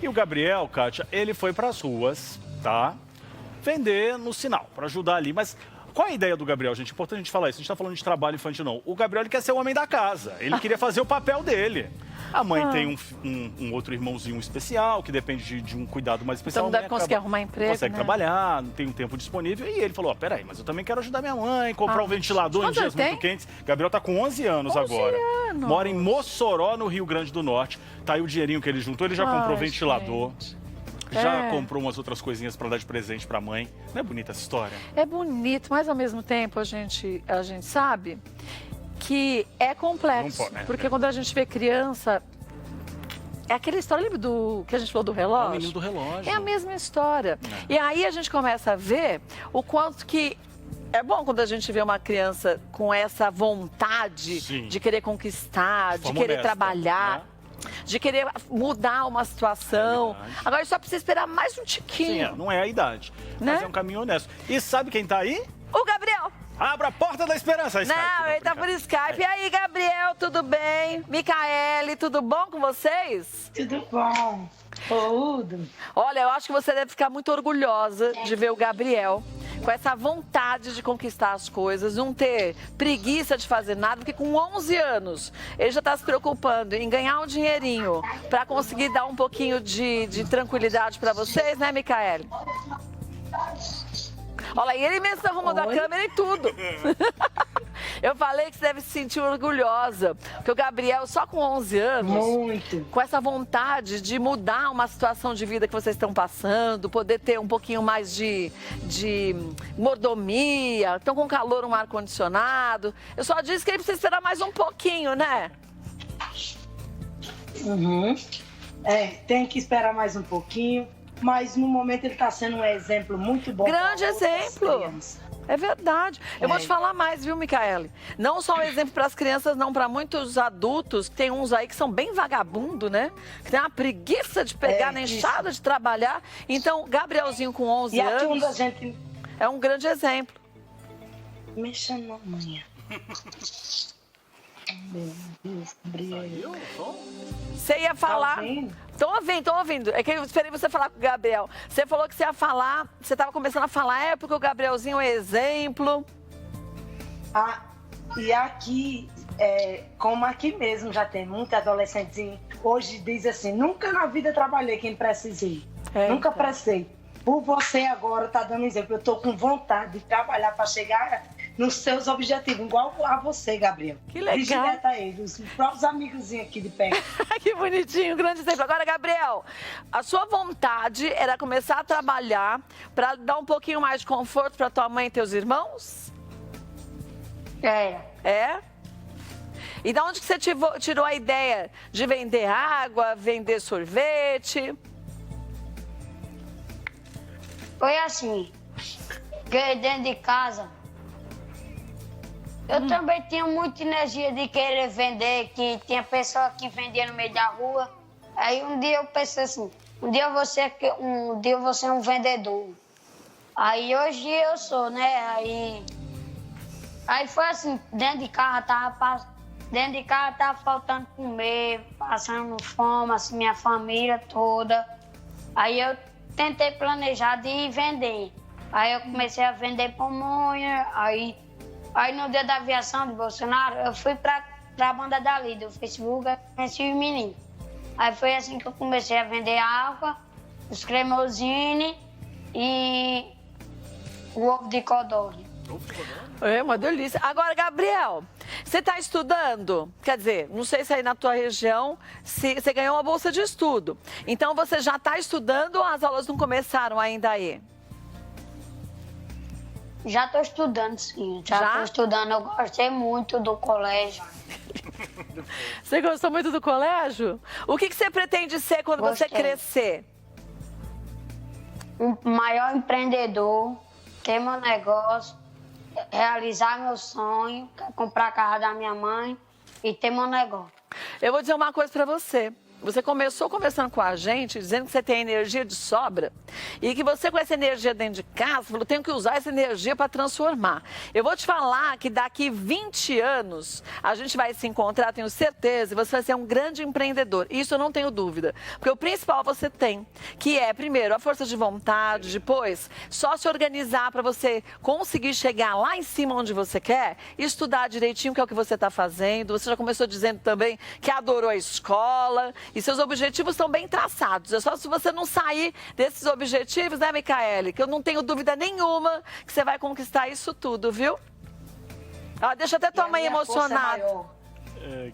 E o Gabriel, Kátia, ele foi para as ruas, tá? Vender no sinal, para ajudar ali. Mas qual é a ideia do Gabriel, gente? Importante a gente falar isso. A gente está falando de trabalho infantil, não. O Gabriel, ele quer ser o homem da casa. Ele queria fazer o papel dele. A mãe tem um outro irmãozinho especial, que depende de um cuidado mais especial. Então não deve conseguir arrumar emprego, consegue trabalhar, não tem um tempo disponível. E ele falou, peraí, mas eu também quero ajudar minha mãe, comprar um ventilador em dias muito quentes. Gabriel tá com 11 anos agora. Mora em Mossoró, no Rio Grande do Norte. Tá aí o dinheirinho que ele juntou, ele já comprou ventilador. Gente. Já comprou umas outras coisinhas para dar de presente para a mãe. Não é bonita essa história? É bonito, mas ao mesmo tempo a gente sabe que é complexo. Não pode, né? Porque quando a gente vê criança, é aquela história, lembra do que a gente falou do relógio? É o menino do relógio. É a mesma história. E aí a gente começa a ver o quanto que é bom quando a gente vê uma criança com essa vontade de querer conquistar, de querer trabalhar. De querer mudar uma situação. Agora só precisa esperar mais um tiquinho. Sim, não é a idade. Mas é um caminho honesto. E sabe quem tá aí? O Gabriel. Abra a porta da esperança, Skype. Não, ele tá por Skype. E aí, Gabriel, tudo bem? Micaele, tudo bom com vocês? Tudo bom. Tudo. Olha, eu acho que você deve ficar muito orgulhosa de ver o Gabriel com essa vontade de conquistar as coisas, não ter preguiça de fazer nada, porque com 11 anos ele já está se preocupando em ganhar um dinheirinho para conseguir dar um pouquinho de tranquilidade para vocês, né, Micaele? Olha, e ele mesmo está arrumando a câmera e tudo. Eu falei que você deve se sentir orgulhosa, porque o Gabriel, só com 11 anos, com essa vontade de mudar uma situação de vida que vocês estão passando, poder ter um pouquinho mais de mordomia, estão com calor, um ar-condicionado. Eu só disse que ele precisa esperar mais um pouquinho, né? Tem que esperar mais um pouquinho, mas no momento ele está sendo um exemplo muito bom. Grande exemplo. É verdade. Eu vou te falar mais, viu, Micaele? Não só um exemplo para as crianças, não, para muitos adultos. Tem uns aí que são bem vagabundo, né? Que tem uma preguiça de pegar na enxada de trabalhar. Então, Gabrielzinho com 11 anos é um grande exemplo. Mexa na manhã. Meu Deus, Gabriel. Você ia falar... Tô ouvindo. É que eu esperei você falar com o Gabriel. Você falou que você ia falar, você estava começando a falar, porque o Gabrielzinho é exemplo. E aqui, como aqui mesmo já tem muita adolescentezinho, hoje diz assim, nunca na vida trabalhei quem precisei. Nunca precisei. Por você agora tá dando exemplo. Eu tô com vontade de trabalhar para chegar nos seus objetivos, igual a você, Gabriel. Que legal. Direta a ele, os próprios amigozinhos aqui de perto. Que bonitinho, grande exemplo. Agora, Gabriel, a sua vontade era começar a trabalhar para dar um pouquinho mais de conforto para tua mãe e teus irmãos? É? E de onde que você tirou a ideia de vender água, vender sorvete? Foi assim, que dentro de casa, eu também tinha muita energia de querer vender, que tinha pessoa que vendia no meio da rua. Aí um dia eu pensei assim, um dia eu vou ser um vendedor. Aí hoje eu sou, né? Aí foi assim, dentro de casa tava faltando comer, passando fome, assim, minha família toda. Aí eu tentei planejar de ir vender. Aí eu comecei a vender pamonha, aí no dia da aviação de Bolsonaro, eu fui pra banda dali, do Facebook, conheci o menino. Aí foi assim que eu comecei a vender água, os cremosine e o ovo de codorna. É uma delícia. Agora, Gabriel, você está estudando? Quer dizer, não sei se aí na tua região você ganhou uma bolsa de estudo. Então, você já está estudando ou as aulas não começaram ainda aí? Já estou estudando, sim. Já estou estudando. Eu gostei muito do colégio. Você gostou muito do colégio? O que você pretende ser quando você crescer? Um maior empreendedor, ter meu negócio, realizar meu sonho, comprar a casa da minha mãe e ter meu negócio. Eu vou dizer uma coisa para você. Você começou conversando com a gente, dizendo que você tem energia de sobra e que você, com essa energia dentro de casa, falou, tenho que usar essa energia para transformar. Eu vou te falar que daqui 20 anos a gente vai se encontrar, tenho certeza, e você vai ser um grande empreendedor. Isso eu não tenho dúvida. Porque o principal você tem, que é, primeiro, a força de vontade, depois, só se organizar para você conseguir chegar lá em cima onde você quer, estudar direitinho o que é o que você está fazendo. Você já começou dizendo também que adorou a escola. E seus objetivos estão bem traçados. É só se você não sair desses objetivos, né, Micaele? Que eu não tenho dúvida nenhuma que você vai conquistar isso tudo, viu? Ah, deixa até tua mãe emocionada.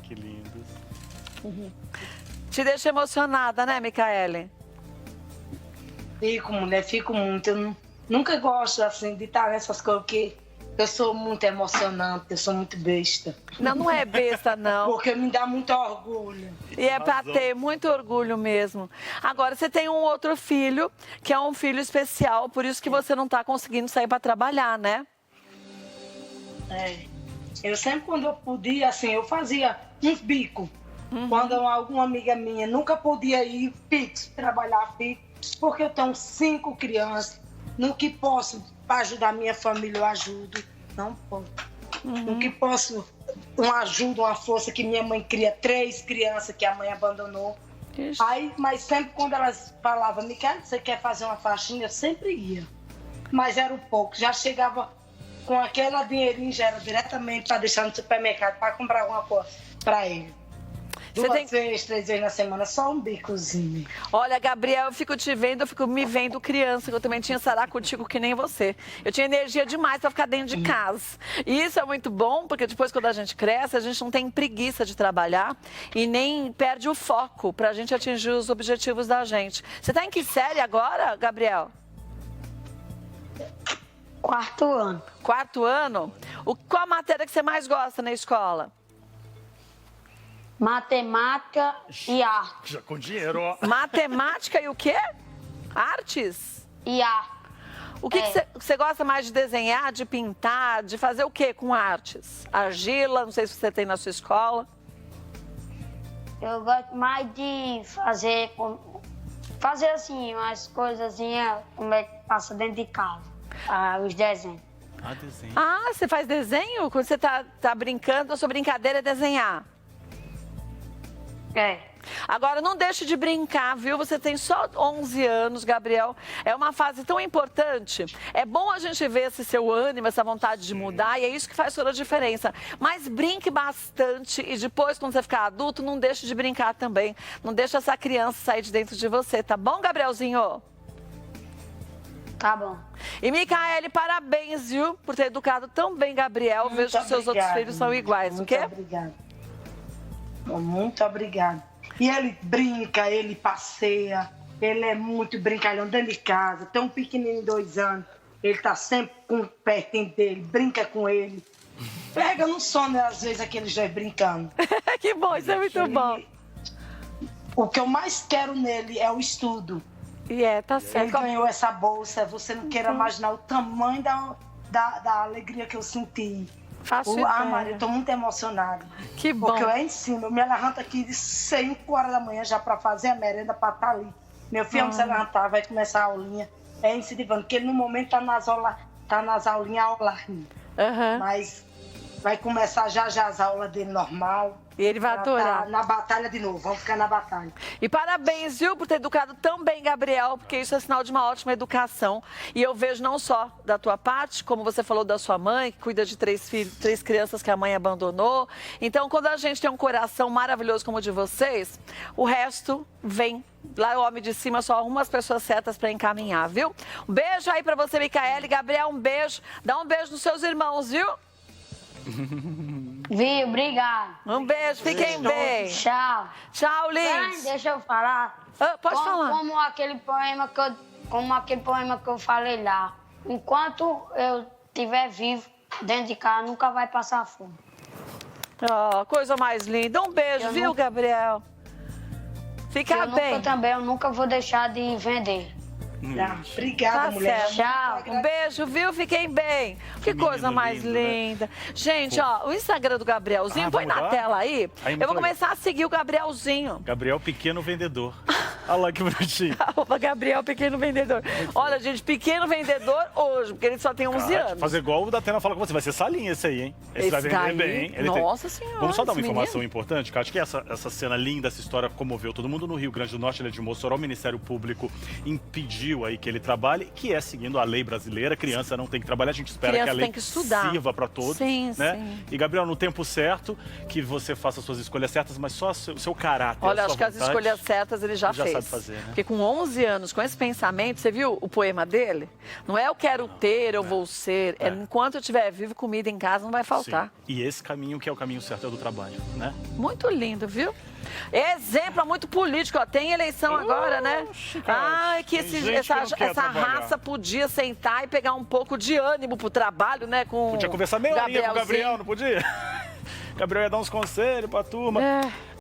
Que lindo. Te deixa emocionada, né, Micaele? Fico, mulher, fico muito. Eu nunca gosto, assim, de estar nessas coisas, porque eu sou muito emocionante, eu sou muito besta. Não, não é besta, não. Porque me dá muito orgulho. E é pra ter muito orgulho mesmo. Agora, você tem um outro filho, que é um filho especial, por isso que você não tá conseguindo sair pra trabalhar, né? Eu sempre, quando eu podia, assim, eu fazia uns bicos. Quando alguma amiga minha nunca podia ir fixo, trabalhar fixo, porque eu tenho 5 crianças, no que posso para ajudar minha família, eu ajudo. Não posso. No que posso, uma ajuda, uma força, que minha mãe cria 3 crianças que a mãe abandonou. Aí, mas sempre quando elas falavam, Micaele, você quer fazer uma faxina? Eu sempre ia. Mas era um pouco. Já chegava com aquele dinheirinho, já era diretamente para deixar no supermercado, para comprar alguma coisa para ele. 2 vezes, 3 vezes na semana, só um bicozinho. Olha, Gabriel, eu fico te vendo, eu fico me vendo criança, que eu também tinha saracutico que nem você. Eu tinha energia demais para ficar dentro de casa. E isso é muito bom, porque depois, quando a gente cresce, a gente não tem preguiça de trabalhar e nem perde o foco para a gente atingir os objetivos da gente. Você está em que série agora, Gabriel? 4º ano. 4º ano? Qual a matéria que você mais gosta na escola? Matemática e arte. Já com dinheiro, ó. Matemática e o quê? Artes? E arte. O que você gosta mais de desenhar, de pintar, de fazer o quê com artes? Argila, não sei se você tem na sua escola. Eu gosto mais de fazer assim, umas coisazinhas, como é que passa dentro de casa. Os desenhos. Desenho. Você faz desenho? Quando você tá brincando, a sua brincadeira é desenhar? Agora, não deixe de brincar, viu? Você tem só 11 anos, Gabriel. É uma fase tão importante. É bom a gente ver esse seu ânimo, essa vontade de mudar, e é isso que faz toda a diferença. Mas brinque bastante e depois, quando você ficar adulto, não deixe de brincar também. Não deixe essa criança sair de dentro de você, tá bom, Gabrielzinho? Tá bom. E, Micaele, parabéns, viu? Por ter educado tão bem Gabriel. Muito Vejo que seus outros filhos são iguais, muito o quê? Obrigada. Muito obrigada. E ele brinca, ele passeia, ele é muito brincalhão dentro de casa. Tem um pequenininho de 2 anos, ele tá sempre pertinho dele, brinca com ele. Pega no sono, às vezes, aqueles dois brincando. Que bom, isso é muito bom. O que eu mais quero nele é o estudo. Tá certo. Ele ganhou essa bolsa, você não queira imaginar o tamanho da alegria que eu senti. Maria, eu tô muito emocionada. Que bom. Porque eu ensino, eu me levanto aqui de 5 horas da manhã já para fazer a merenda para estar ali. Meu filho não se levantar, vai começar a aulinha. É incentivando, porque ele no momento tá nas aulinhas online. Mas vai começar já as aulas dele normal. E ele vai adorar. Tá na batalha de novo, vamos ficar na batalha. E parabéns, viu, por ter educado tão bem, Gabriel, porque isso é sinal de uma ótima educação. E eu vejo não só da tua parte, como você falou da sua mãe, que cuida de 3 crianças que a mãe abandonou. Então, quando a gente tem um coração maravilhoso como o de vocês, o resto vem. Lá o homem de cima só arruma as pessoas certas para encaminhar, viu? Um beijo aí para você, Micaele. Gabriel, um beijo. Dá um beijo nos seus irmãos, viu? Viu, obrigado. Um beijo, fiquem bem. Tchau. Tchau, Liz. Deixa eu falar. Pode falar. Como aquele poema que eu falei lá. Enquanto eu estiver vivo, dentro de casa, nunca vai passar fome. Coisa mais linda. Um beijo, viu, Gabriel? Fica bem. Eu nunca vou deixar de vender. Obrigada, mulher. Tchau. Um beijo, viu? Fiquem bem. Que coisa mais lindo, linda. né? Gente, ó, o Instagram do Gabrielzinho, põe na tela aí. Eu vou começar a seguir o Gabrielzinho. Gabriel Pequeno Vendedor. Olha lá que bonitinho. Gabriel Pequeno Vendedor. Olha, gente, pequeno vendedor hoje, porque ele só tem 11 anos. Fazer igual o Datena fala com você. Vai ser salinha esse aí, hein? Esse vai vender bem. Nossa Senhora. Vamos só dar uma informação importante, Cátia, que essa cena linda, essa história comoveu todo mundo no Rio Grande do Norte. Ele é de Mossoró. O Ministério Público impediu aí que ele trabalhe, que é seguindo a lei brasileira. Criança não tem que trabalhar. A gente espera que a lei sirva para todos. Sim, né? sim. E, Gabriel, no tempo certo, que você faça as suas escolhas certas, mas só o seu caráter. Olha, acho que vontade, as escolhas certas ele já fez. sabe fazer, né? Porque com 11 anos, com esse pensamento, você viu o poema dele? Não é eu quero ter, eu vou ser. É enquanto eu estiver vivo, comida em casa não vai faltar. Sim. E esse caminho que é o caminho certo é o do trabalho, né? Muito lindo, viu? Exemplo muito político, ó. Tem eleição agora, né? Ai, que essa raça podia sentar e pegar um pouco de ânimo pro trabalho, né? Podia conversar meia horinha com o Gabriel, não podia? Gabriel ia dar uns conselhos pra turma.